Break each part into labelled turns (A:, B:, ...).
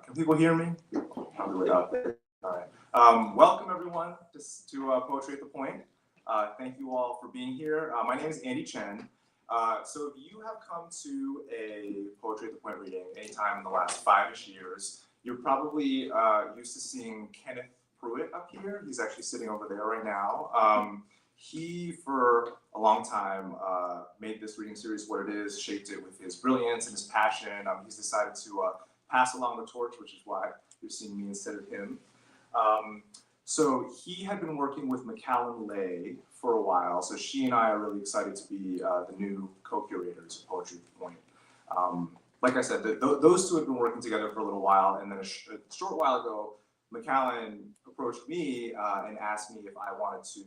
A: Can people hear me? Probably without it. All right. Welcome everyone to Poetry at the Point. Thank you all for being here. My name is Andy Chen. So if you have come to a Poetry at the Point reading anytime in the last 5-ish years, you're probably used to seeing Kenneth Pruitt up here. He's actually sitting over there right now. He, for a long time, made this reading series what it is, shaped it with his brilliance and his passion. He's decided to pass along the torch, which is why you're seeing me instead of him. So he had been working with Macallan Lay for a while, so she and I are really excited to be the new co-curators of Poetry at the Point. Like I said, those two have been working together for a little while, and then a short while ago, Macallan approached me and asked me if I wanted to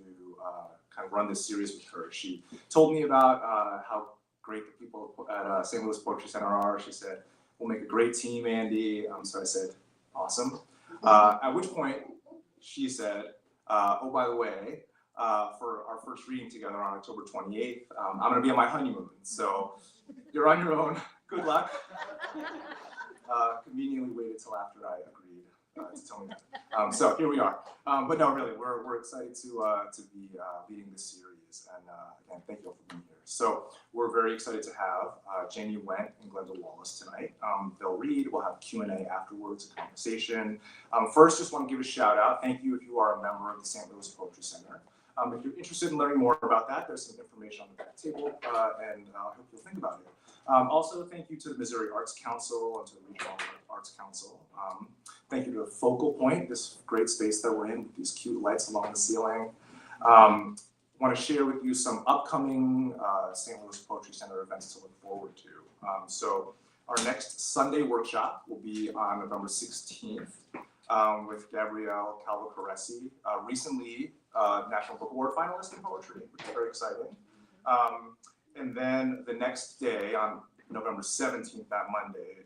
A: kind of run this series with her. She told me about how great the people at St. Louis Poetry Center are. She said, "We'll make a great team, Andy." So I said, "Awesome." At which point she said, "Oh, by the way, for our first reading together on October 28th, I'm going to be on my honeymoon. So you're on your own. Good luck." Conveniently waited till after I agreed to tell me that. So here we are. But no, really, we're excited to be leading this series. And again, thank you all for being here. So we're very excited to have Jamie Wendt and Glendal Wallace tonight. They'll read. We'll have Q&A afterwards, a conversation. First, just want to give a shout out. Thank you if you are a member of the St. Louis Poetry Center. If you're interested in learning more about that, there's some information on the back table, and I hope you'll think about it. Also, thank you to the Missouri Arts Council and to the Regional Arts Council. Thank you to the Focal Point, this great space that we're in with these cute lights along the ceiling. Want to share with you some upcoming St. Louis Poetry Center events to look forward to. So our next Sunday workshop will be on November 16th with Gabrielle Calvo-Caresi, recently National Book Award finalist in poetry, which is very exciting. And then the next day, on November 17th, that Monday,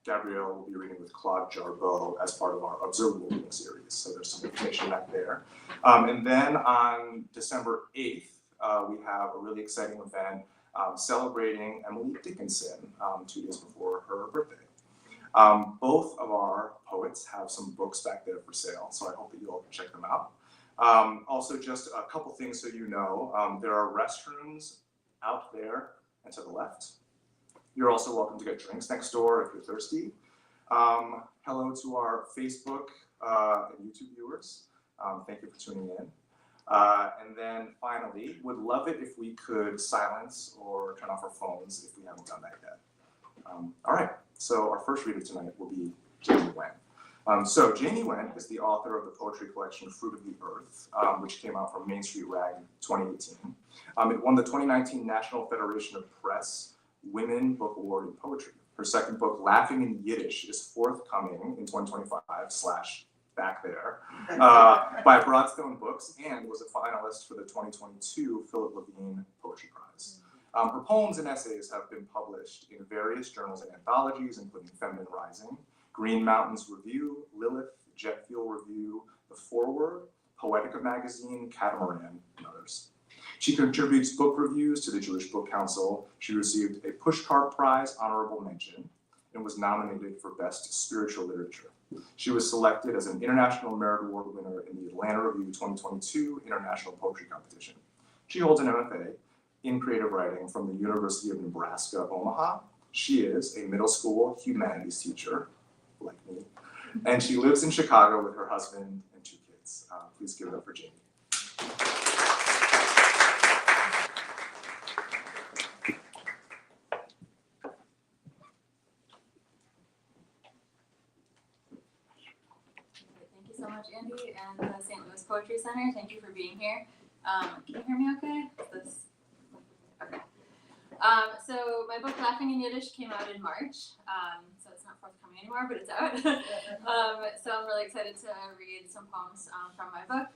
A: Gabrielle will be reading with Claude Jarbeau as part of our Observable Reading series. So there's some information back there. And then on December 8th, we have a really exciting event celebrating Emily Dickinson 2 days before her birthday. Both of our poets have some books back there for sale, so I hope that you all can check them out. Also, just a couple things so you know, there are restrooms out there and to the left. You're also welcome to get drinks next door if you're thirsty. Hello to our Facebook and YouTube viewers. Thank you for tuning in. And then finally, would love it if we could silence or turn off our phones if we haven't done that yet. All right, so our first reader tonight will be Jamie Wendt. So Jamie Wendt is the author of the poetry collection Fruit of the Earth, which came out from Main Street Rag in 2018. It won the 2019 National Federation of Press Women Book Award in Poetry. Her second book, Laughing in Yiddish, is forthcoming in 2025 / back there by Broadstone Books and was a finalist for the 2022 Philip Levine Poetry Prize. Her poems and essays have been published in various journals and anthologies, including Feminine Rising, Green Mountains Review, Lilith, Jet Fuel Review, The Forward, Poetica Magazine, Catamaran, and others. She contributes book reviews to the Jewish Book Council. She received a Pushcart Prize honorable mention and was nominated for Best Spiritual Literature. She was selected as an International Merit Award winner in the Atlanta Review 2022 International Poetry Competition. She holds an MFA in creative writing from the University of Nebraska, Omaha. She is a middle school humanities teacher, like me, and she lives in Chicago with her husband and 2 kids. Please give it up for Jamie.
B: Thank you so much, Andy, and the St. Louis Poetry Center. Thank you for being here. Can you hear me okay? Okay. So my book, Laughing in Yiddish, came out in March. So it's not forthcoming anymore, but it's out. So I'm really excited to read some poems from my book.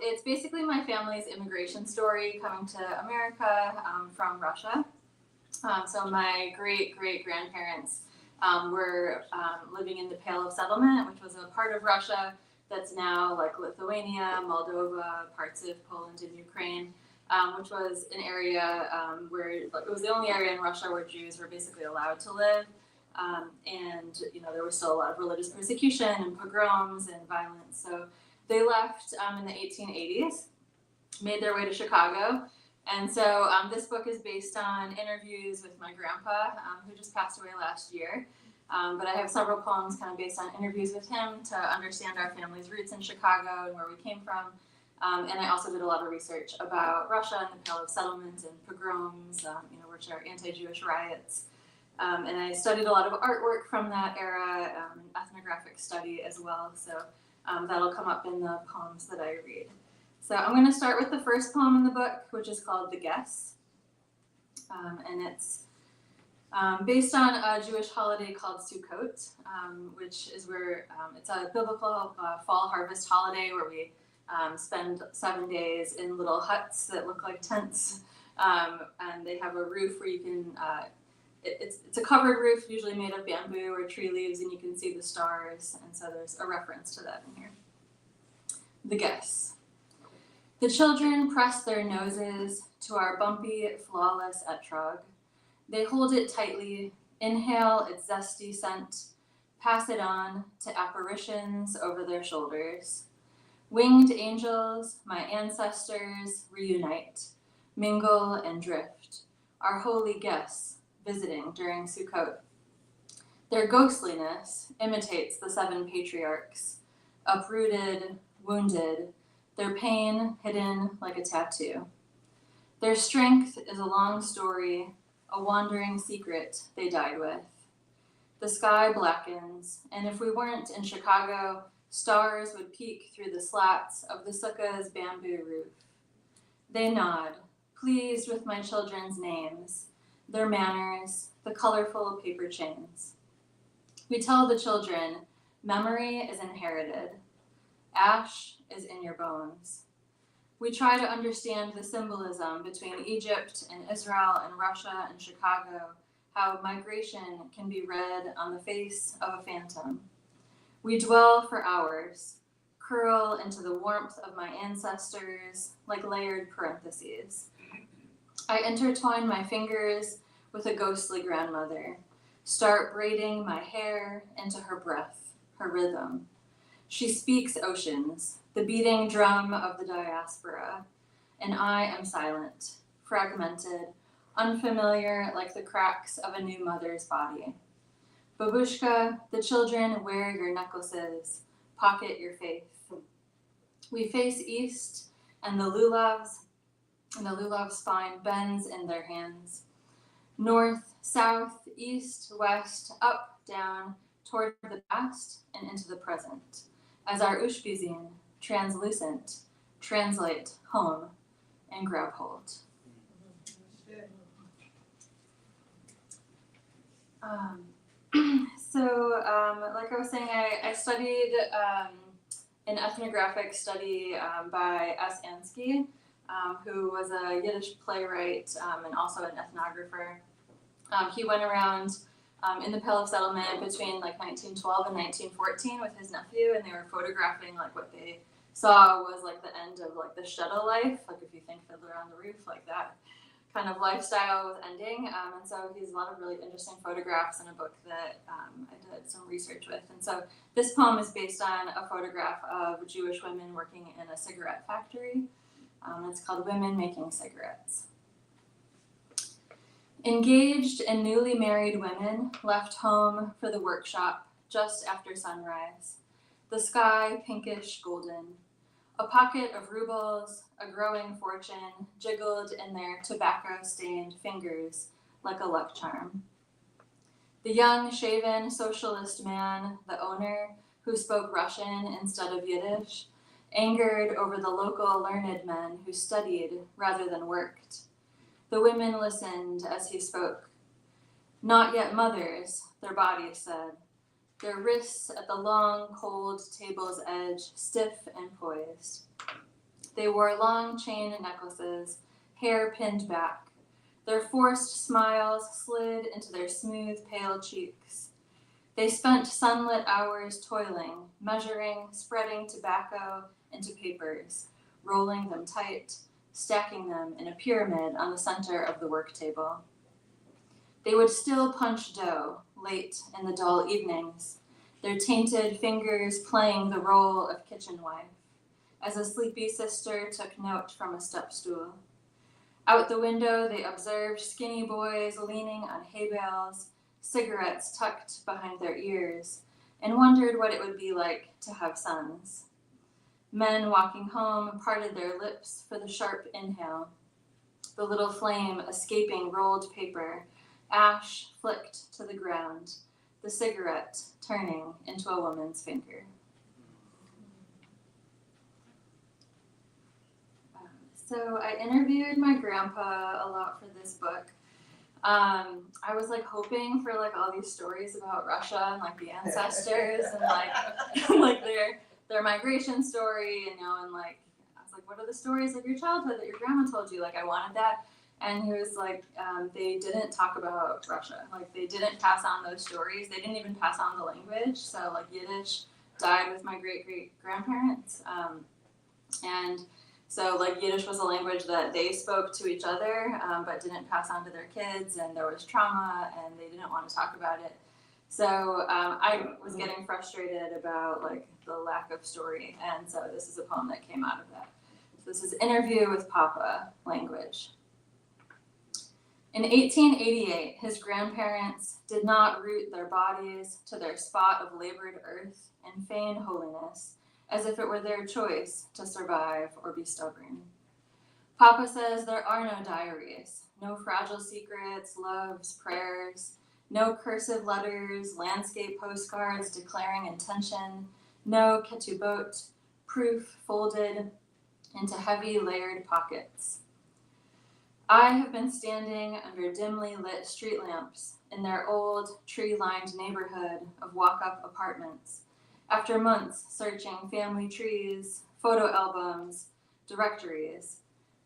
B: It's basically my family's immigration story coming to America from Russia. So my great-great-grandparents were living in the Pale of Settlement, which was a part of Russia that's now like Lithuania, Moldova, parts of Poland and Ukraine. Which was an area where it was the only area in Russia where Jews were basically allowed to live. And there was still a lot of religious persecution and pogroms and violence. So they left in the 1880s, made their way to Chicago. And so this book is based on interviews with my grandpa, who just passed away last year. But I have several poems kind of based on interviews with him to understand our family's roots in Chicago and where we came from. And I also did a lot of research about Russia and the Pale of Settlement and pogroms, which are anti-Jewish riots. And I studied a lot of artwork from that era, ethnographic study as well. So that'll come up in the poems that I read. So I'm going to start with the first poem in the book, which is called The Guess. And it's based on a Jewish holiday called Sukkot, which is where it's a biblical fall harvest holiday where we spend 7 days in little huts that look like tents. And they have a roof where you can, it's a covered roof, usually made of bamboo or tree leaves, and you can see the stars. And so there's a reference to that in here. The Guess. The children press their noses to our bumpy, flawless etrog. They hold it tightly, inhale its zesty scent, pass it on to apparitions over their shoulders. Winged angels, my ancestors, reunite, mingle and drift, our holy guests visiting during Sukkot. Their ghostliness imitates the 7 patriarchs, uprooted, wounded, their pain hidden like a tattoo. Their strength is a long story, a wandering secret they died with. The sky blackens, and if we weren't in Chicago, stars would peek through the slats of the sukkah's bamboo roof. They nod, pleased with my children's names, their manners, the colorful paper chains. We tell the children, memory is inherited. Ash is in your bones. We try to understand the symbolism between Egypt and Israel and Russia and Chicago, how migration can be read on the face of a phantom. We dwell for hours, curl into the warmth of my ancestors like layered parentheses. I intertwine my fingers with a ghostly grandmother, start braiding my hair into her breath, her rhythm. She speaks oceans, the beating drum of the diaspora, and I am silent, fragmented, unfamiliar like the cracks of a new mother's body. Babushka, the children wear your necklaces, pocket your faith. We face east, and the lulav's spine bends in their hands. North, south, east, west, up, down, toward the past and into the present. As our Ushpizin, translucent, translate home and grab hold. Like I was saying, I studied an ethnographic study by S. Ansky, who was a Yiddish playwright and also an ethnographer. He went around in the Pale of Settlement between like 1912 and 1914 with his nephew, and they were photographing like what they saw was like the end of like the shtetl life, like if you think Fiddler on the Roof, like that kind of lifestyle was ending. And so he has a lot of really interesting photographs in a book that I did some research with. And so this poem is based on a photograph of Jewish women working in a cigarette factory. It's called Women Making Cigarettes. Engaged and newly married women left home for the workshop just after sunrise. The sky pinkish golden. A pocket of rubles, a growing fortune, jiggled in their tobacco-stained fingers like a luck charm. The young, shaven, socialist man, the owner, who spoke Russian instead of Yiddish, angered over the local learned men who studied rather than worked. The women listened as he spoke. Not yet mothers, their bodies said, their wrists at the long, cold table's edge, stiff and poised. They wore long chain necklaces, hair pinned back. Their forced smiles slid into their smooth, pale cheeks. They spent sunlit hours toiling, measuring, spreading tobacco into papers, rolling them tight, stacking them in a pyramid on the center of the work table. They would still punch dough, late in the dull evenings, their tainted fingers playing the role of kitchen wife, as a sleepy sister took note from a step stool. Out the window, they observed skinny boys leaning on hay bales, cigarettes tucked behind their ears, and wondered what it would be like to have sons. Men walking home parted their lips for the sharp inhale, the little flame escaping rolled paper, ash flicked to the ground, the cigarette turning into a woman's finger. So I interviewed my grandpa a lot for this book. I was like hoping for like all these stories about Russia and like the ancestors and like like their migration story, you know, and like I was like, what are the stories of your childhood that your grandma told you? Like I wanted that. And he was like, they didn't talk about Russia. Like they didn't pass on those stories. They didn't even pass on the language. So like Yiddish died with my great-great-grandparents. And so like Yiddish was a language that they spoke to each other, but didn't pass on to their kids, and there was trauma and they didn't want to talk about it. So I was getting frustrated about like the lack of story, and so this is a poem that came out of that. So this is Interview with Papa, language. In 1888, his grandparents did not root their bodies to their spot of labored earth and feign holiness, as if it were their choice to survive or be stubborn. Papa says there are no diaries, no fragile secrets, loves, prayers, no cursive letters, landscape postcards declaring intention, no ketubot, proof folded into heavy layered pockets. I have been standing under dimly lit street lamps in their old tree-lined neighborhood of walk-up apartments, after months searching family trees, photo albums, directories,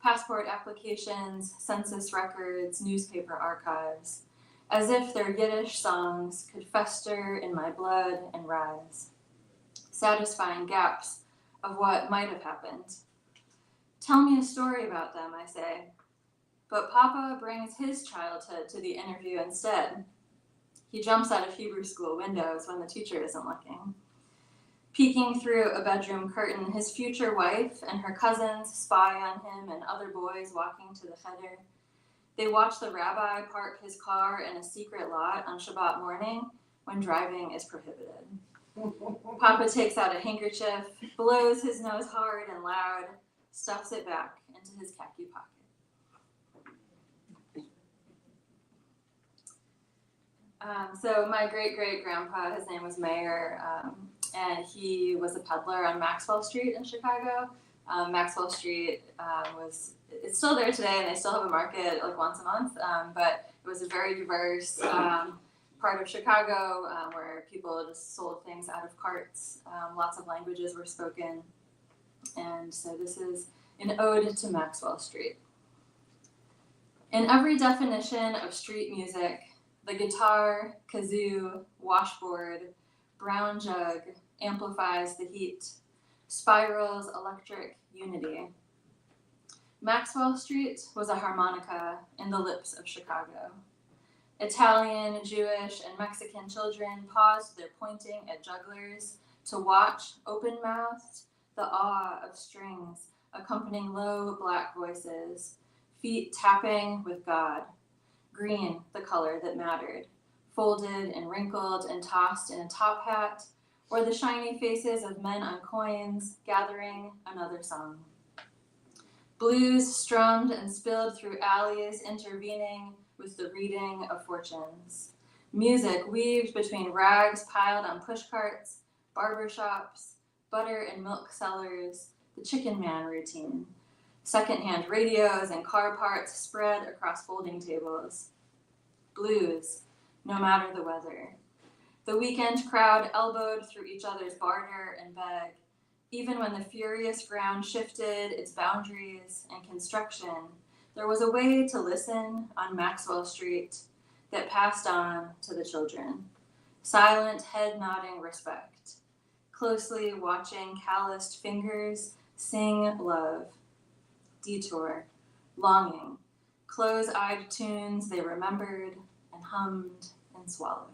B: passport applications, census records, newspaper archives, as if their Yiddish songs could fester in my blood and rise, satisfying gaps of what might have happened. Tell me a story about them, I say. But Papa brings his childhood to the interview instead. He jumps out of Hebrew school windows when the teacher isn't looking. Peeking through a bedroom curtain, his future wife and her cousins spy on him and other boys walking to the cheder. They watch the rabbi park his car in a secret lot on Shabbat morning when driving is prohibited. Papa takes out a handkerchief, blows his nose hard and loud, stuffs it back into his khaki pocket. So my great-great-grandpa, his name was Mayer, and he was a peddler on Maxwell Street in Chicago. Maxwell Street it's still there today, and they still have a market like once a month, but it was a very diverse part of Chicago where people just sold things out of carts. Lots of languages were spoken, and so this is an ode to Maxwell Street. In every definition of street music, the guitar, kazoo, washboard, brown jug amplifies the heat, spirals electric unity. Maxwell Street was a harmonica in the lips of Chicago. Italian, Jewish, and Mexican children paused their pointing at jugglers to watch, open-mouthed, the awe of strings accompanying low black voices, feet tapping with God. Green, the color that mattered, folded and wrinkled and tossed in a top hat, or the shiny faces of men on coins gathering another song. Blues strummed and spilled through alleys, intervening with the reading of fortunes. Music weaved between rags piled on pushcarts, barber shops, butter and milk sellers, the chicken man routine. Secondhand radios and car parts spread across folding tables. Blues, no matter the weather. The weekend crowd elbowed through each other's barter and beg, even when the furious ground shifted its boundaries and construction. There was a way to listen on Maxwell Street that passed on to the children. Silent, head-nodding respect. Closely watching calloused fingers sing love. Detour, longing, close-eyed tunes they remembered and hummed and swallowed.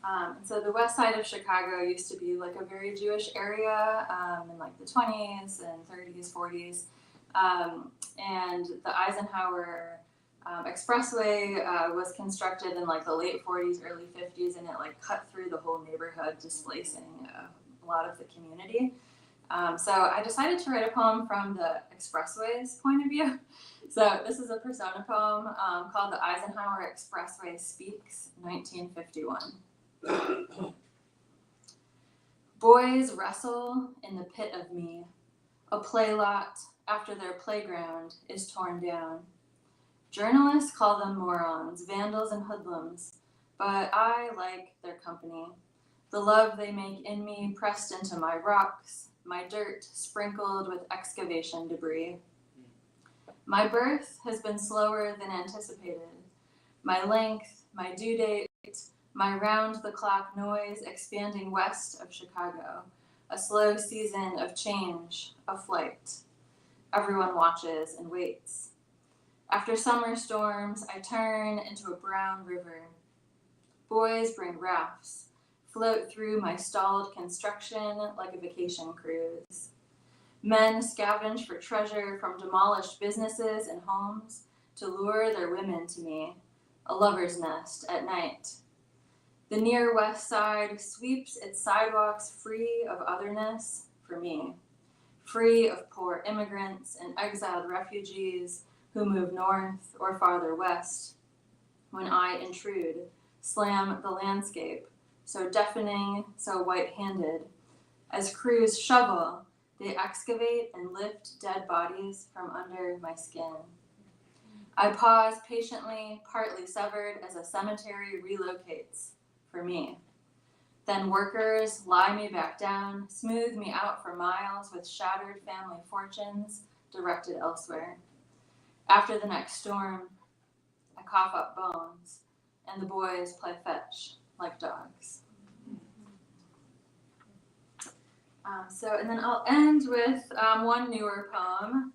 B: And so the west side of Chicago used to be like a very Jewish area in like the 20s and 30s, 40s. And the Eisenhower Expressway was constructed in like the late 40s, early 50s, and it like cut through the whole neighborhood, displacing a lot of the community. So I decided to write a poem from the expressway's point of view. So this is a persona poem called The Eisenhower Expressway Speaks, 1951. Boys wrestle in the pit of me, a play lot after their playground is torn down. Journalists call them morons, vandals, and hoodlums, but I like their company. The love they make in me pressed into my rocks, my dirt sprinkled with excavation debris. My birth has been slower than anticipated. My length, my due date, my round-the-clock noise expanding west of Chicago. A slow season of change, a flight. Everyone watches and waits. After summer storms, I turn into a brown river. Boys bring rafts, float through my stalled construction like a vacation cruise. Men scavenge for treasure from demolished businesses and homes to lure their women to me, a lover's nest at night. The near west side sweeps its sidewalks free of otherness for me, free of poor immigrants and exiled refugees who move north or farther west. When I intrude, slam the landscape, so deafening, so white-handed. As crews shovel, they excavate and lift dead bodies from under my skin. I pause patiently, partly severed as a cemetery relocates for me. Then workers lie me back down, smooth me out for miles with shattered family fortunes directed elsewhere. After the next storm, I cough up bones, and the boys play fetch like dogs. And then I'll end with one newer poem.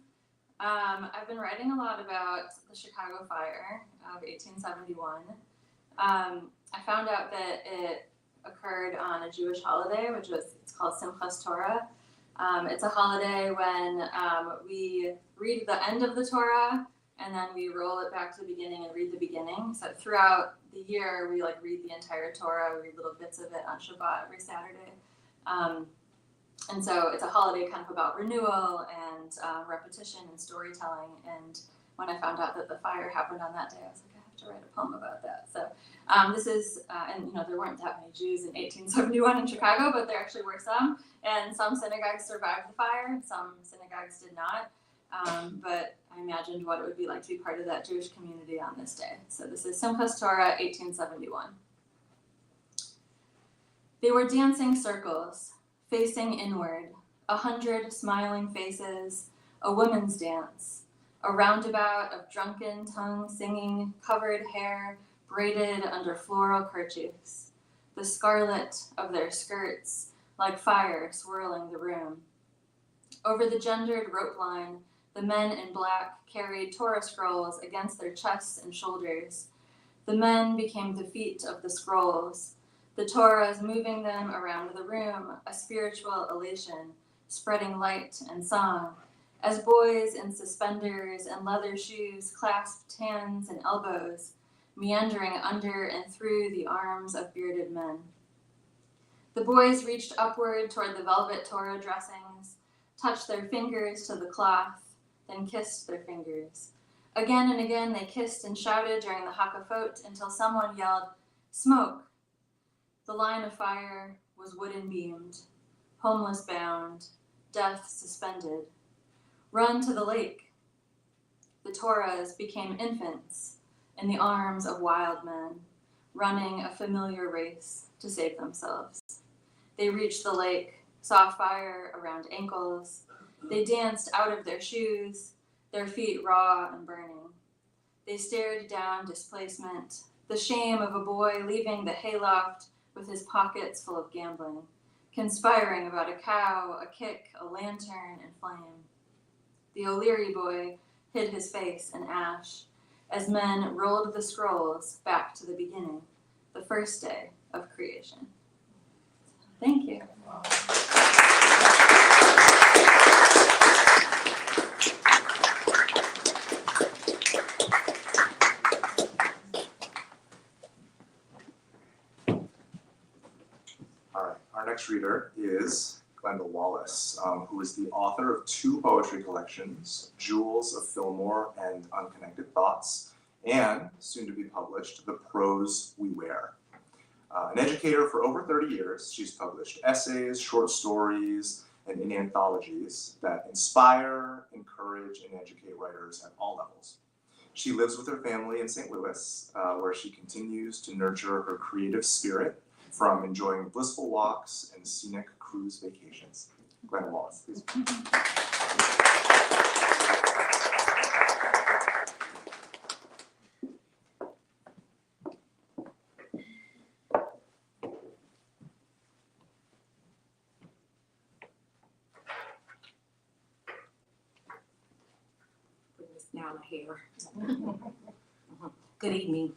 B: I've been writing a lot about the Chicago Fire of 1871. I found out that it occurred on a Jewish holiday, it's called Simchas Torah. It's a holiday when we read the end of the Torah and then we roll it back to the beginning and read the beginning. So throughout the year, we read the entire Torah, we read little bits of it on Shabbat every Saturday. And so it's a holiday kind of about renewal and repetition and storytelling. And when I found out that the fire happened on that day, I was like, I have to write a poem about that. So this is, and there weren't that many Jews in 1871 in Chicago, but there actually were some. And some synagogues survived the fire, some synagogues did not. But I imagined what it would be like to be part of that Jewish community on this day. So this is Simchas Torah, 1871. They were dancing circles, facing inward, 100 smiling faces, a woman's dance, a roundabout of drunken tongue singing, covered hair braided under floral kerchiefs, the scarlet of their skirts like fire swirling the room. Over the gendered rope line, the men in black carried Torah scrolls against their chests and shoulders. The men became the feet of the scrolls, the Torahs moving them around the room, a spiritual elation, spreading light and song, as boys in suspenders and leather shoes clasped hands and elbows, meandering under and through the arms of bearded men. The boys reached upward toward the velvet Torah dressings, touched their fingers to the cloth, then kissed their fingers. Again and again they kissed and shouted during the hakafot until someone yelled, "Smoke!" The line of fire was wooden beamed, homeless bound, death suspended. Run to the lake. The Torahs became infants in the arms of wild men, running a familiar race to save themselves. They reached the lake, saw fire around ankles. They danced out of their shoes, their feet raw and burning. They stared down displacement, the shame of a boy leaving the hayloft with his pockets full of gambling, conspiring about a cow, a kick, a lantern, and flame. The O'Leary boy hid his face in ash as men rolled the scrolls back to the beginning, the first day of creation. Thank you.
A: All right, our next reader is Glendal Wallace, who is the author of 2 poetry collections, Jewels of Fillmore and Unconnected Thoughts, and, soon to be published, The Prose We Wear. An educator for over 30 years, she's published essays, short stories, and in anthologies that inspire, encourage, and educate writers at all levels. She lives with her family in St. Louis, where she continues to nurture her creative spirit from enjoying blissful walks and scenic cruise vacations. Glendal Wallace, please.
C: Now I'm here. Good evening.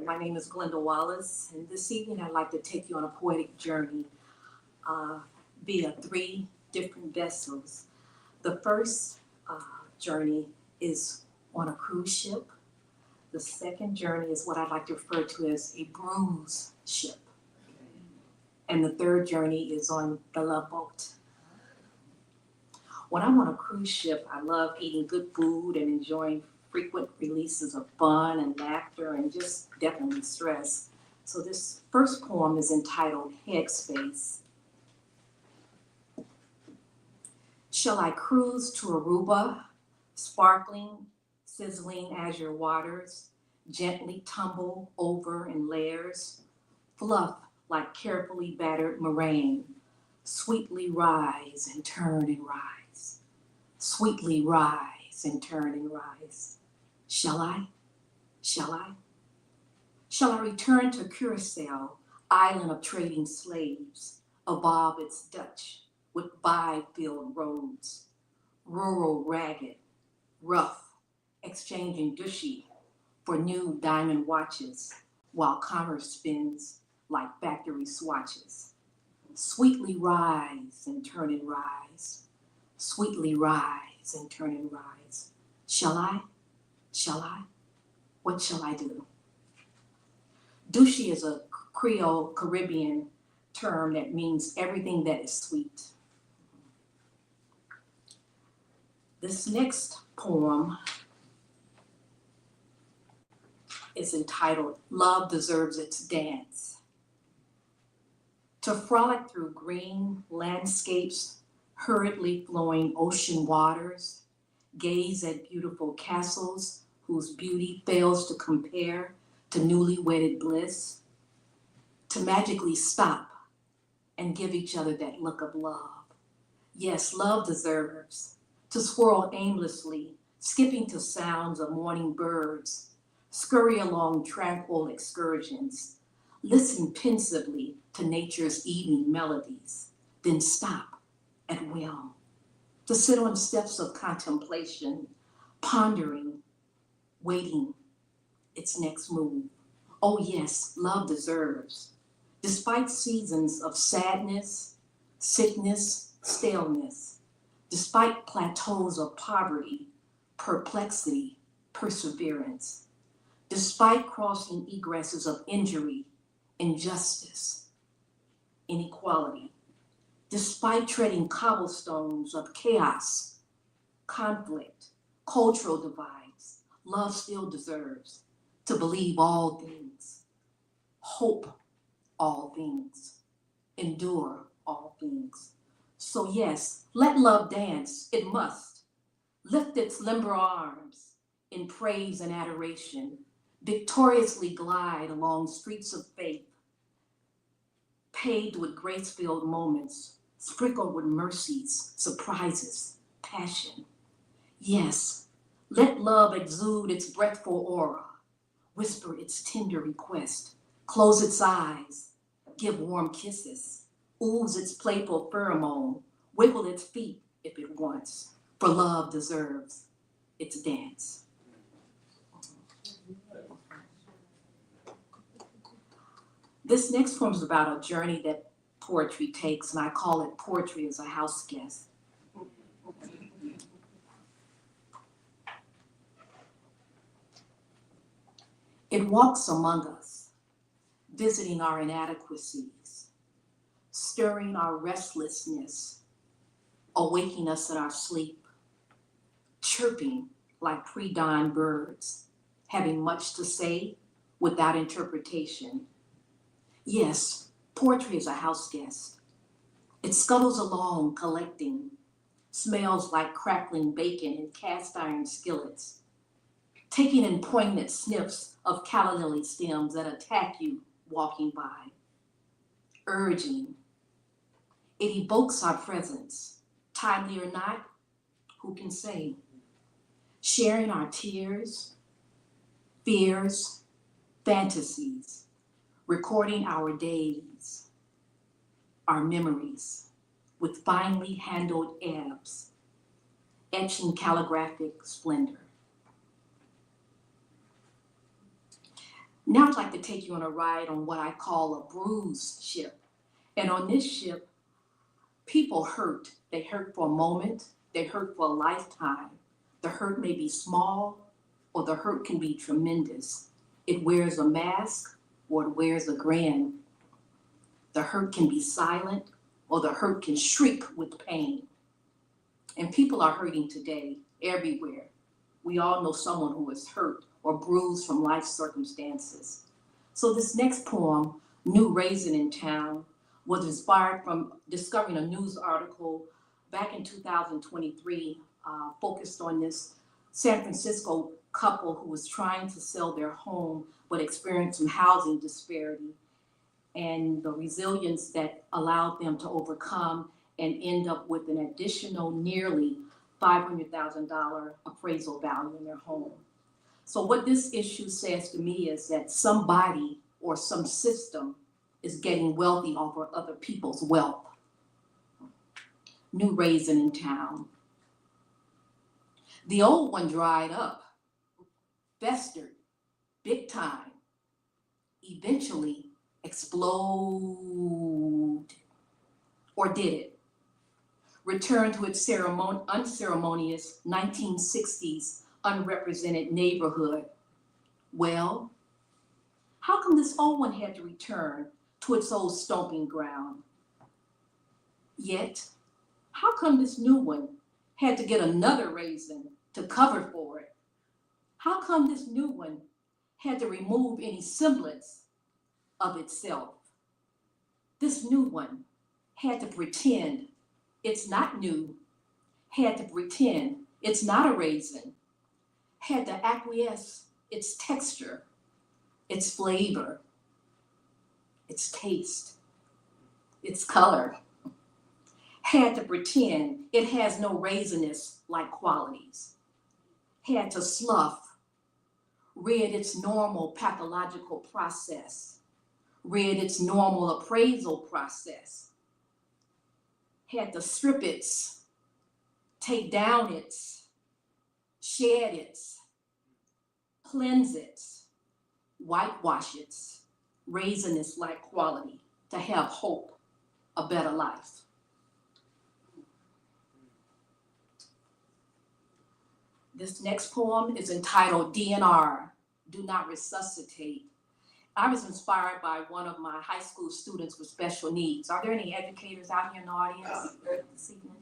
C: My name is Glendal Wallace, and this evening I'd like to take you on a poetic journey via 3 different vessels. The first journey is on a cruise ship. The second journey is what I like to refer to as a bruise ship. And the third journey is on the Love Boat. When I'm on a cruise ship, I love eating good food and enjoying frequent releases of fun and laughter and just definitely stress. So this first poem is entitled Headspace. Shall I cruise to Aruba, sparkling, sizzling azure waters, gently tumble over in layers, fluff like carefully battered meringue, sweetly rise and turn and rise, sweetly rise and turn and rise. Shall I? Shall I? Shall I return to Curacao, island of trading slaves, evolve its Dutch with vibe-filled roads, rural ragged, rough, exchanging dushy for new diamond watches, while commerce spins like factory swatches. Sweetly rise and turn and rise, sweetly rise and turn and rise. Shall I? Shall I? What shall I do? Douche is a Creole Caribbean term that means everything that is sweet. This next poem is entitled Love Deserves Its Dance. To frolic through green landscapes, hurriedly flowing ocean waters, gaze at beautiful castles whose beauty fails to compare to newly wedded bliss, to magically stop and give each other that look of love. Yes, love deserves to swirl aimlessly, skipping to sounds of morning birds, scurry along tranquil excursions, listen pensively to nature's evening melodies, then stop at will, to sit on steps of contemplation, pondering, waiting its next move. Oh yes, love deserves, despite seasons of sadness, sickness, staleness, despite plateaus of poverty, perplexity, perseverance, despite crossing egresses of injury, injustice, inequality, despite treading cobblestones of chaos, conflict, cultural divides, love still deserves to believe all things, hope all things, endure all things. So yes, let love dance, it must. Lift its limber arms in praise and adoration, victoriously glide along streets of faith, paved with grace-filled moments, sprinkled with mercies, surprises, passion. Yes, let love exude its breathful aura, whisper its tender request, close its eyes, give warm kisses, ooze its playful pheromone, wiggle its feet if it wants, for love deserves its dance. This next poem is about a journey that poetry takes, and I call it Poetry as a House Guest. It walks among us, visiting our inadequacies, stirring our restlessness, awaking us in our sleep, chirping like pre-dawn birds, having much to say without interpretation. Yes, poetry is a house guest. It scuttles along, collecting, smells like crackling bacon in cast iron skillets, taking in poignant sniffs of calla lily stems that attack you walking by, urging. It evokes our presence, timely or not, who can say? Sharing our tears, fears, fantasies, recording our days, our memories, with finely handled ebbs, etching calligraphic splendor. Now I'd like to take you on a ride on what I call a bruised ship. And on this ship, people hurt. They hurt for a moment, they hurt for a lifetime. The hurt may be small, or the hurt can be tremendous. It wears a mask, or it wears a grin. The hurt can be silent, or the hurt can shriek with pain. And people are hurting today, everywhere. We all know someone who is hurt or bruised from life circumstances. So this next poem, New Raisin in Town, was inspired from discovering a news article back in 2023, focused on this San Francisco couple who was trying to sell their home but experienced some housing disparity, and the resilience that allowed them to overcome and end up with an additional nearly $500,000 appraisal value in their home. So what this issue says to me is that somebody or some system is getting wealthy off of other people's wealth. New raisin in town. The old one dried up, festered, big time, eventually explode. Or did it? Return to its unceremonious 1960s unrepresented neighborhood. Well, how come this old one had to return to its old stomping ground? Yet, how come this new one had to get another raisin to cover for it? How come this new one had to remove any semblance of itself? This new one had to pretend it's not new, had to pretend it's not a raisin, had to acquiesce its texture, its flavor, its taste, its color, had to pretend it has no raisinous-like qualities, had to slough, rid its normal pathological process, rid its normal appraisal process, had to strip its, take down its, shed its, cleanse its, whitewash its raisinous-like quality to have hope, a better life. This next poem is entitled DNR, Do Not Resuscitate. I was inspired by one of my high school students with special needs. Are there any educators out here in the audience this evening?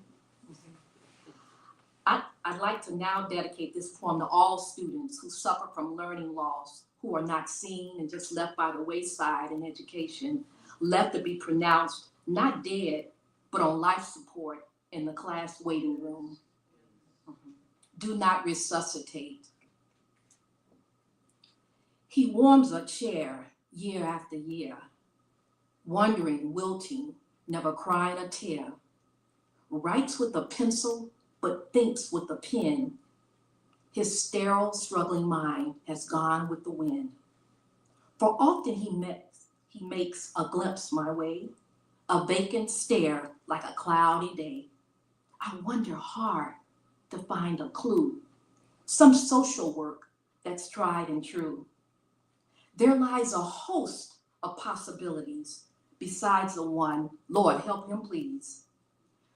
C: I'd like to now dedicate this poem to all students who suffer from learning loss, who are not seen and just left by the wayside in education, left to be pronounced not dead, but on life support in the class waiting room. Do not resuscitate. He warms a chair year after year, wondering, wilting, never crying a tear, writes with a pencil, but thinks with a pen. His sterile, struggling mind has gone with the wind. For often he makes a glimpse my way, a vacant stare like a cloudy day. I wonder hard to find a clue, some social work that's tried and true. There lies a host of possibilities besides the one, Lord, help him please.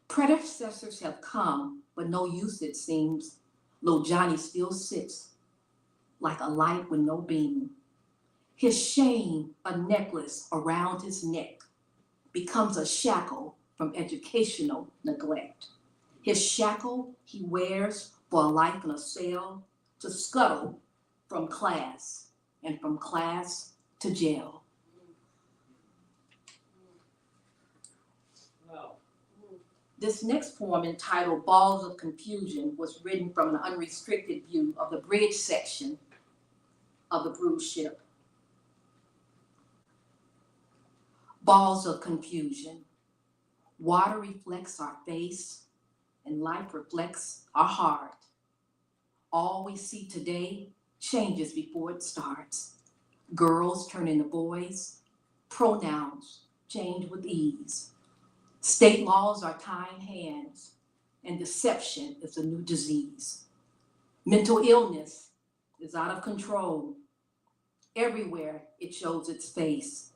C: Predecessors have come, but no use it seems. Little Johnny still sits like a light with no beam. His shame, a necklace around his neck, becomes a shackle from educational neglect. His shackle he wears for a life in a cell, to scuttle from class and from class to jail. This next poem, entitled Balls of Confusion, was written from an unrestricted view of the bridge section of the cruise ship. Balls of confusion. Water reflects our face, and life reflects our heart. All we see today changes before it starts. Girls turn into boys, pronouns change with ease. State laws are tying hands, and deception is a new disease. Mental illness is out of control. Everywhere it shows its face.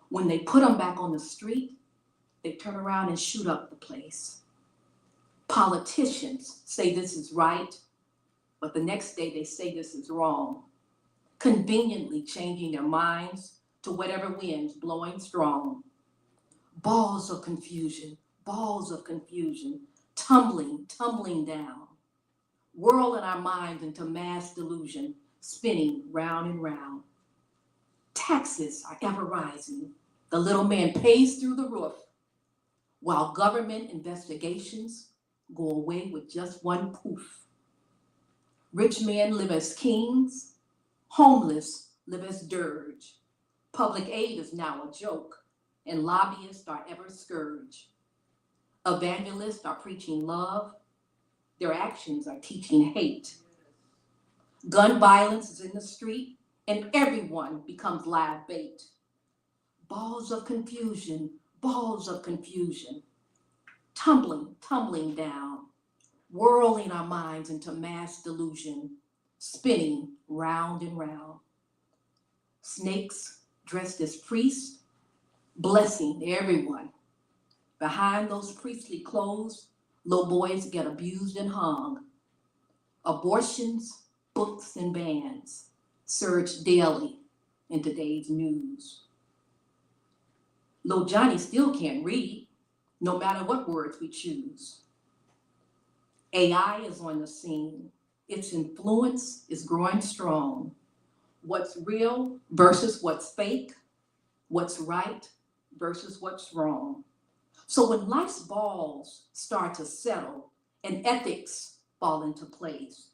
C: When they put them back on the street, they turn around and shoot up the place. Politicians say this is right, but the next day they say this is wrong, conveniently changing their minds to whatever wind's blowing strong. Balls of confusion, tumbling down, whirling our minds into mass delusion, spinning round and round. Taxes are ever rising. The little man pays through the roof, while government investigations go away with just one poof. Rich men live as kings, homeless live as dirge. Public aid is now a joke, and lobbyists are ever scourge. Evangelists are preaching love, their actions are teaching hate. Gun violence is in the street, and everyone becomes live bait. Balls of confusion, tumbling down, whirling our minds into mass delusion, spinning round and round. Snakes dressed as priests, blessing everyone. Behind those priestly clothes, little boys get abused and hung. Abortions, books, and bans surge daily in today's news. Little Johnny still can't read, no matter what words we choose. AI is on the scene. Its influence is growing strong. What's real versus what's fake, what's right versus what's wrong. So when life's balls start to settle and ethics fall into place,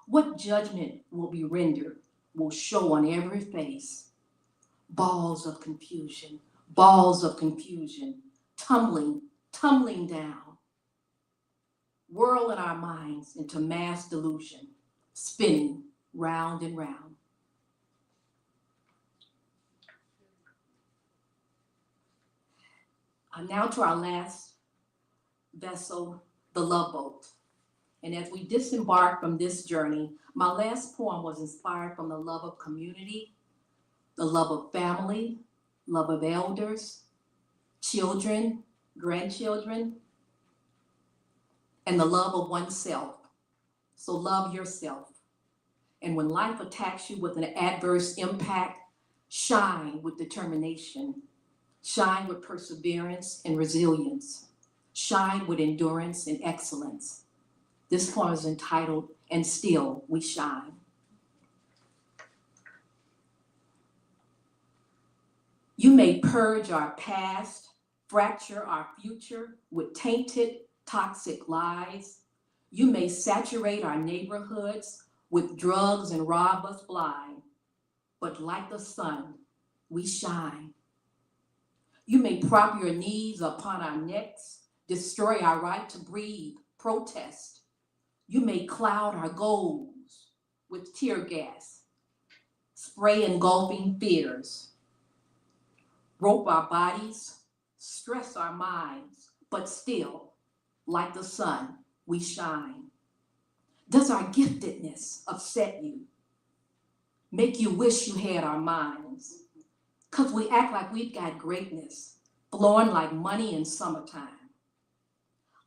C: what judgment will be rendered will show on every face. Balls of confusion, tumbling down, whirling our minds into mass delusion, spinning round and round. Now to our last vessel, the Love Boat. And as we disembark from this journey, my last poem was inspired from the love of community, the love of family, love of elders, children, grandchildren, and the love of oneself. So love yourself. And when life attacks you with an adverse impact, shine with determination. Shine with perseverance and resilience. Shine with endurance and excellence. This poem is entitled, And Still We Shine. You may purge our past, fracture our future with tainted, toxic lies. You may saturate our neighborhoods with drugs and rob us blind. But like the sun, we shine. You may prop your knees upon our necks, destroy our right to breathe, protest. You may cloud our goals with tear gas, spray engulfing fears. Rope our bodies, stress our minds, but still, like the sun, we shine. Does our giftedness upset you? Make you wish you had our minds? 'Cause we act like we've got greatness, flowing like money in summertime,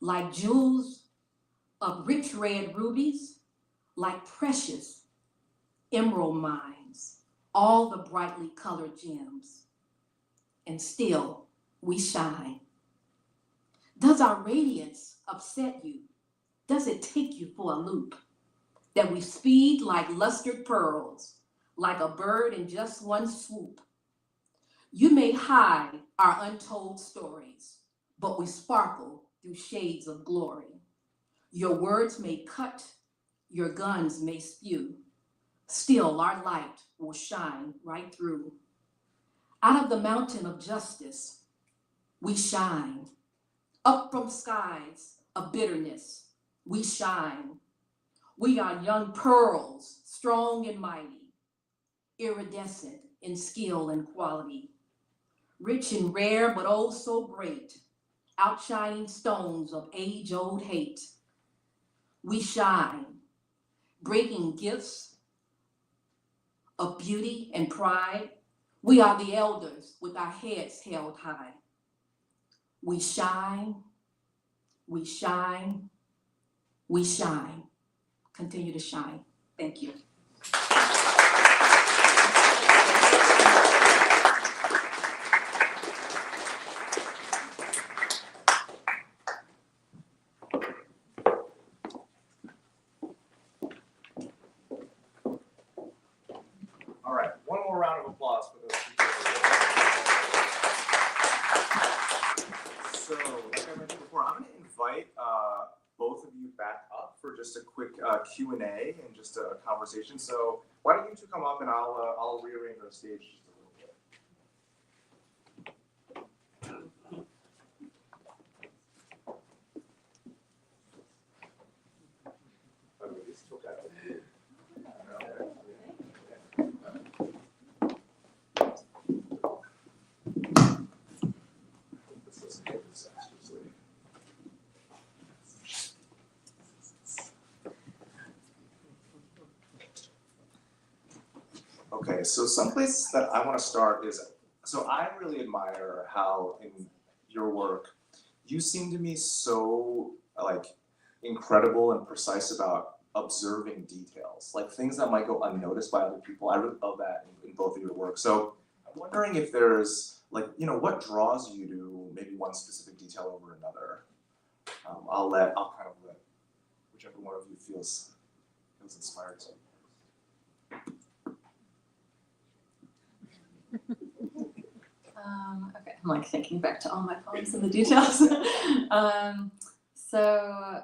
C: like jewels of rich red rubies, like precious emerald mines, all the brightly colored gems. And still, we shine. Does our radiance upset you? Does it take you for a loop? That we speed like lustered pearls, like a bird in just one swoop. You may hide our untold stories, but we sparkle through shades of glory. Your words may cut, your guns may spew. Still, our light will shine right through. Out of the mountain of justice, we shine. Up from skies of bitterness, we shine. We are young pearls, strong and mighty, iridescent in skill and quality, rich and rare, but oh so great, outshining stones of age-old hate. We shine, breaking gifts of beauty and pride. We are the elders with our heads held high. We shine, we shine, we shine. Continue to shine. Thank you.
A: All right, one more round of applause for those people. So, like I mentioned before, I'm going to invite both of you back up for just a quick Q&A and just a conversation. So, why don't you two come up and I'll rearrange our stage just a little bit. Okay, so someplace that I want to start is, so I really admire how in your work, you seem to me so like incredible and precise about observing details, like things that might go unnoticed by other people. I really love that in both of your work. So I'm wondering if there's like, what draws you to maybe one specific detail over another. I'll kind of let whichever one of you feels inspired to.
B: Okay, I'm like thinking back to all my poems and the details. So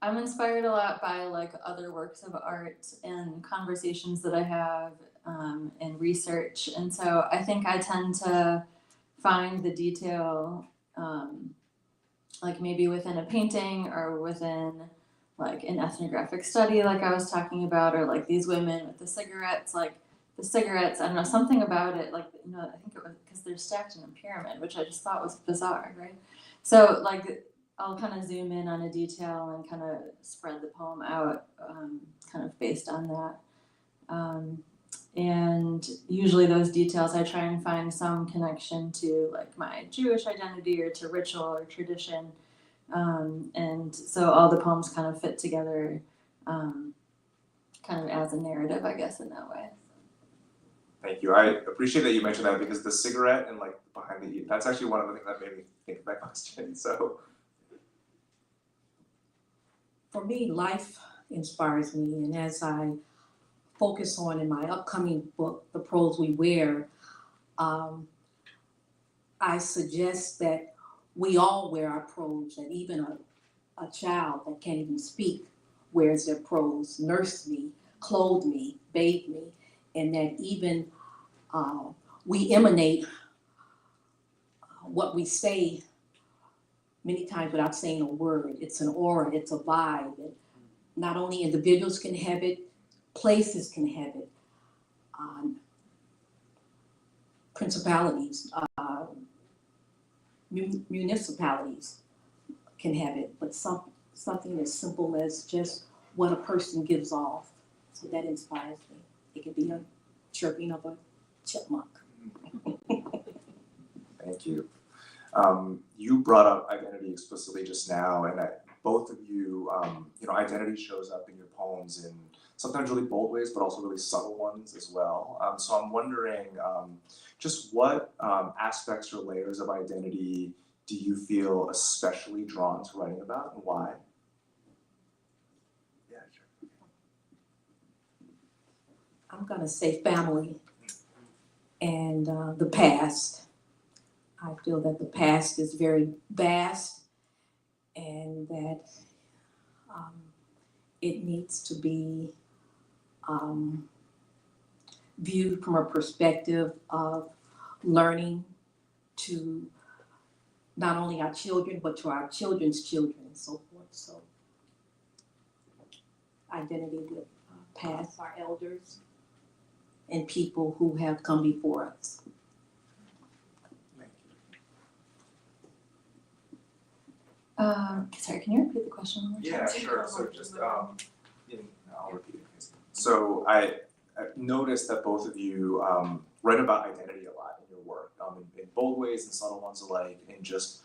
B: I'm inspired a lot by like other works of art and conversations that I have and research. And so I think I tend to find the detail like maybe within a painting or within like an ethnographic study like I was talking about, or like these women with the cigarettes, like the cigarettes, I don't know, something about it, like, I think it was because they're stacked in a pyramid, which I just thought was bizarre, right? So like I'll kind of zoom in on a detail and kind of spread the poem out kind of based on that. And usually those details I try and find some connection to like my Jewish identity or to ritual or tradition. And so all the poems kind of fit together kind of as a narrative, I guess, in that way.
A: Thank you. I appreciate that you mentioned that because the cigarette and like behind the, that's actually one of the things that made me think of that question. So,
C: For me, life inspires me, and as I focus on in my upcoming book, The Prose We Wear, I suggest that we all wear our prose, that even a child that can't even speak wears their prose, nurse me, clothe me, bathe me, and that even we emanate what we say many times without saying a word. It's an aura, it's a vibe. And not only individuals can have it, places can have it, principalities, municipalities can have it, but something as simple as just what a person gives off. So that inspires me. It could be a chirping of a chipmunk.
A: Thank you. You brought up identity explicitly just now, and both of you, identity shows up in your poems in sometimes really bold ways, but also really subtle ones as well. So I'm wondering, just what aspects or layers of identity do you feel especially drawn to writing about, and why? Yeah, sure.
C: I'm gonna say family and the past. I feel that the past is very vast and that it needs to be viewed from a perspective of learning to not only our children, but to our children's children and so forth. So identity with past, our elders, and people who have come before us.
B: Sorry, can you repeat the question one more time?
A: Yeah, sure. So just, I'll repeat it. So I noticed that both of you write about identity a lot in your work, in bold ways and subtle ones alike, and just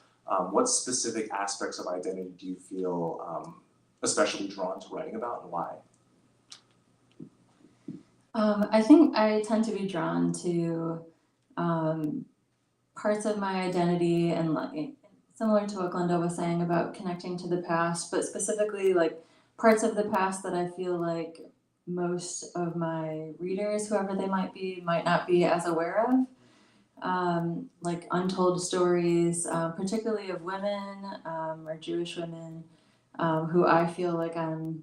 A: what specific aspects of identity do you feel especially drawn to writing about, and why?
B: I think I tend to be drawn to parts of my identity and like similar to what Glenda was saying about connecting to the past, but specifically like parts of the past that I feel like most of my readers, whoever they might be, might not be as aware of. Like untold stories, particularly of women or Jewish women who I feel like I'm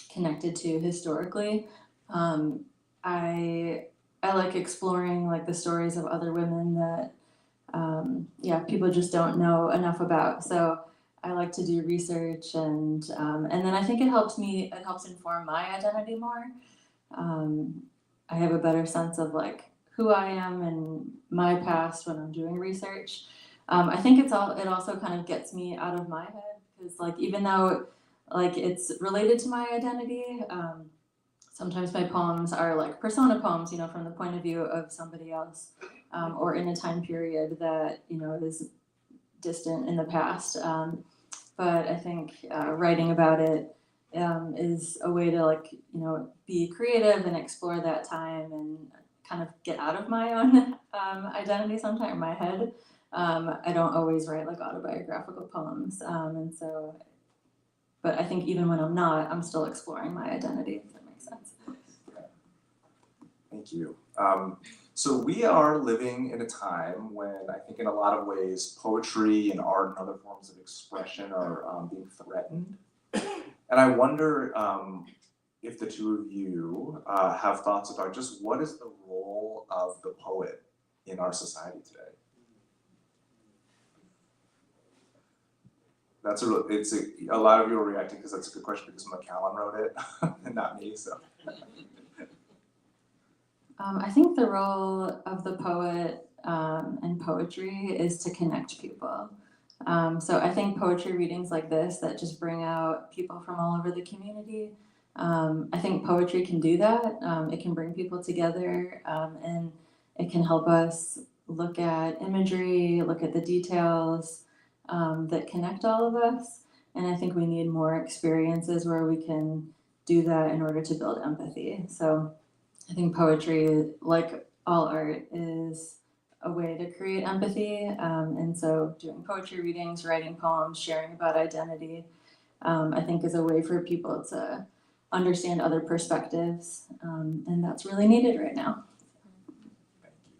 B: connected to historically. I like exploring like the stories of other women that people just don't know enough about. So I like to do research and then I think it helps inform my identity more. I have a better sense of like who I am and my past when I'm doing research. I think it also kind of gets me out of my head because like even though like it's related to my identity, sometimes my poems are like persona poems, from the point of view of somebody else, or in a time period that, is distant in the past. But I think writing about it is a way to like, be creative and explore that time and kind of get out of my own identity sometimes in my head. I don't always write like autobiographical poems. But I think even when I'm not, I'm still exploring my identity, if that makes sense.
A: Thank you. So we are living in a time when I think in a lot of ways poetry and art and other forms of expression are being threatened. And I wonder if the two of you have thoughts about just what is the role of the poet in our society today? A lot of you are reacting because that's a good question because McCallum wrote it and not me, so.
B: I think the role of the poet and poetry is to connect people. So I think poetry readings like this that just bring out people from all over the community, I think poetry can do that. It can bring people together and it can help us look at imagery, look at the details that connect all of us. And I think we need more experiences where we can do that in order to build empathy. So I think poetry, like all art, is a way to create empathy. And so doing poetry readings, writing poems, sharing about identity, I think is a way for people to understand other perspectives. And that's really needed right now.
A: Thank you.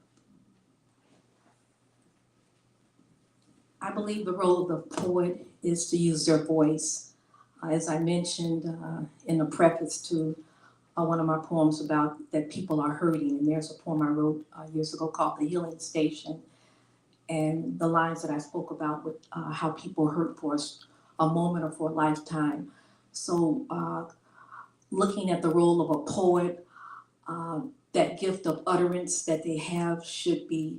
C: I believe the role of the poet is to use their voice. As I mentioned in the preface to one of my poems about that people are hurting, and there's a poem I wrote years ago called The Healing Station, and the lines that I spoke about with how people hurt for a moment or for a lifetime. So looking at the role of a poet, that gift of utterance that they have should be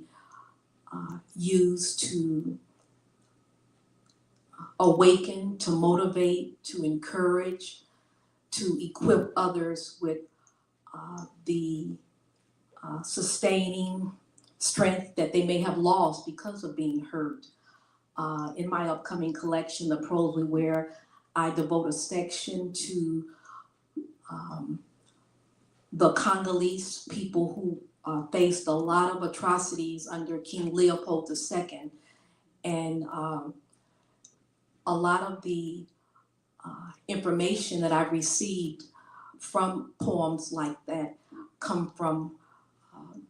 C: used to awaken, to motivate, to encourage, to equip others with the sustaining strength that they may have lost because of being hurt. In my upcoming collection, The Prose We Wear, I devote a section to the Congolese people who faced a lot of atrocities under King Leopold II. And a lot of the information that I've received from poems like that come from,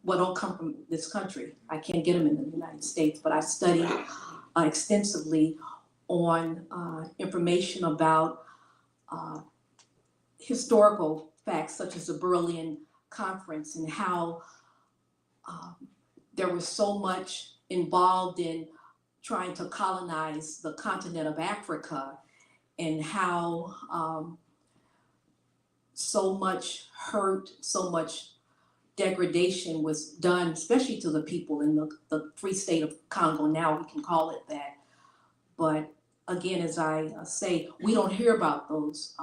C: don't come from this country. I can't get them in the United States, but I studied extensively on information about historical facts such as the Berlin Conference and how there was so much involved in trying to colonize the continent of Africa, and how so much hurt, so much degradation was done, especially to the people in the Free State of Congo. Now we can call it that. But again, as I say, we don't hear about those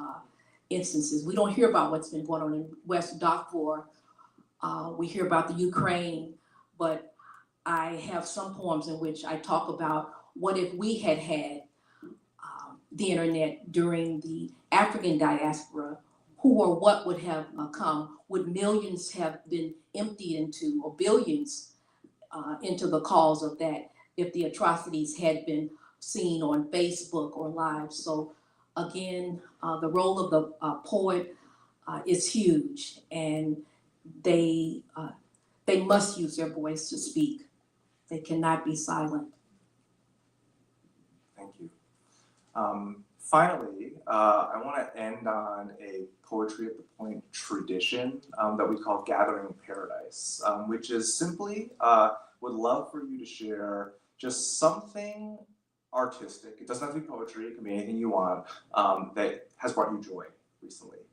C: instances. We don't hear about what's been going on in West Darfur. We hear about the Ukraine, but I have some poems in which I talk about what if we had had the internet during the African diaspora, who or what would have come? Would millions have been emptied into, or billions into the cause of that if the atrocities had been seen on Facebook or live? So again, the role of the poet is huge, and they must use their voice to speak. They cannot be silent.
A: Thank you. Finally, I want to end on a Poetry at the Point tradition that we call Gathering Paradise, which is simply, would love for you to share just something artistic. It doesn't have to be poetry, it can be anything you want, that has brought you joy recently.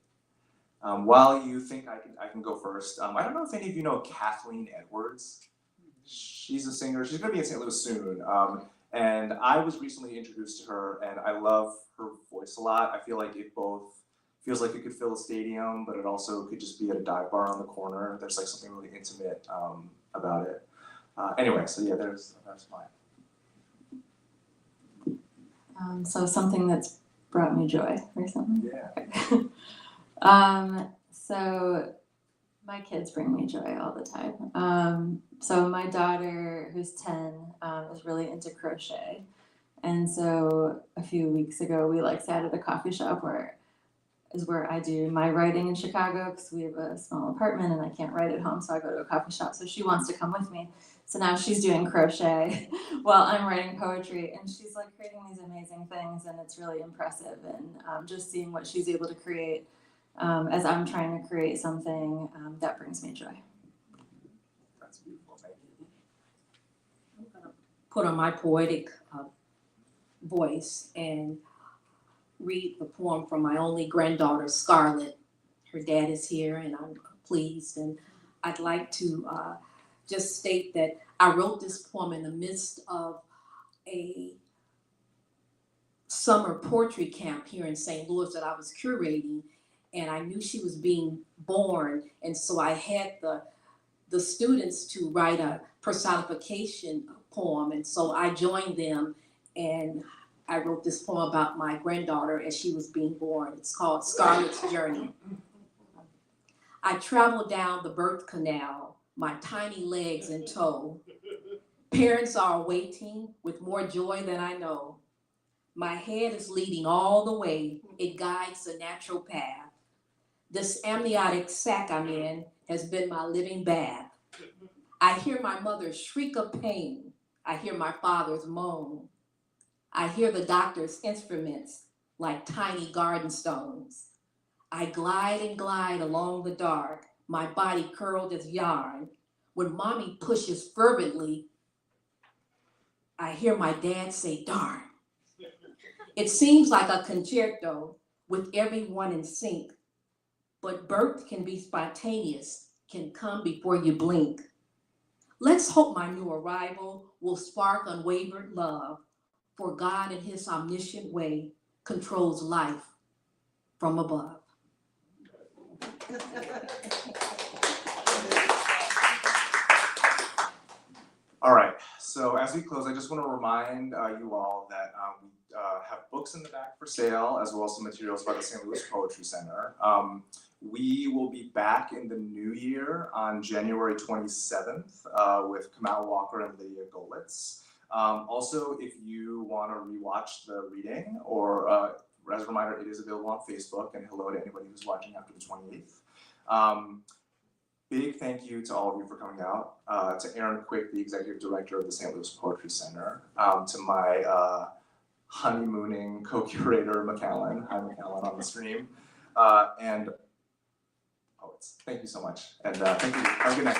A: While you think I can go first, I don't know if any of you know Kathleen Edwards. She's a singer. She's going to be in St. Louis soon. And I was recently introduced to her, and I love her voice a lot. I feel like it both feels like it could fill a stadium, but it also could just be at a dive bar on the corner. There's like something really intimate about it. Anyway, so yeah, that's mine.
B: So something that's brought me joy recently.
A: Yeah.
B: So my kids bring me joy all the time. So my daughter, who's 10, is really into crochet. And so a few weeks ago, we sat at a coffee shop where I do my writing in Chicago, because we have a small apartment and I can't write at home, so I go to a coffee shop. So she wants to come with me. So now she's doing crochet while I'm writing poetry, and she's creating these amazing things, and it's really impressive. And just seeing what she's able to create as I'm trying to create something that brings me joy.
A: That's beautiful. Thank you.
C: I'm gonna put on my poetic voice and read the poem from my only granddaughter, Scarlett. Her dad is here, and I'm pleased. And I'd like to just state that I wrote this poem in the midst of a summer poetry camp here in St. Louis that I was curating, and I knew she was being born, and so I had the students to write a personification poem, and so I joined them, and I wrote this poem about my granddaughter as she was being born. It's called Scarlett's Journey. I traveled down the birth canal, my tiny legs in tow. Parents are waiting with more joy than I know. My head is leading all the way. It guides the natural path. This amniotic sac I'm in has been my living bath. I hear my mother's shriek of pain. I hear my father's moan. I hear the doctor's instruments like tiny garden stones. I glide and glide along the dark, my body curled as yarn. When mommy pushes fervently, I hear my dad say, darn. It seems like a concerto with everyone in sync, but birth can be spontaneous, can come before you blink. Let's hope my new arrival will spark unwavered love, for God in his omniscient way controls life from above.
A: All right, so as we close, I just want to remind you all that we have books in the back for sale, as well as some materials by the St. Louis Poetry Center. We will be back in the new year on January 27th with Kamau Walker and Lydia Golitz. Also, if you want to rewatch the reading, or as a reminder, it is available on Facebook, and hello to anybody who's watching after the 28th. Big thank you to all of you for coming out, to Aaron Quick, the Executive Director of the St. Louis Poetry Center, to my honeymooning co-curator, McAllen, hi McAllen on the stream, and poets. Thank you so much, and thank you. Have a good night.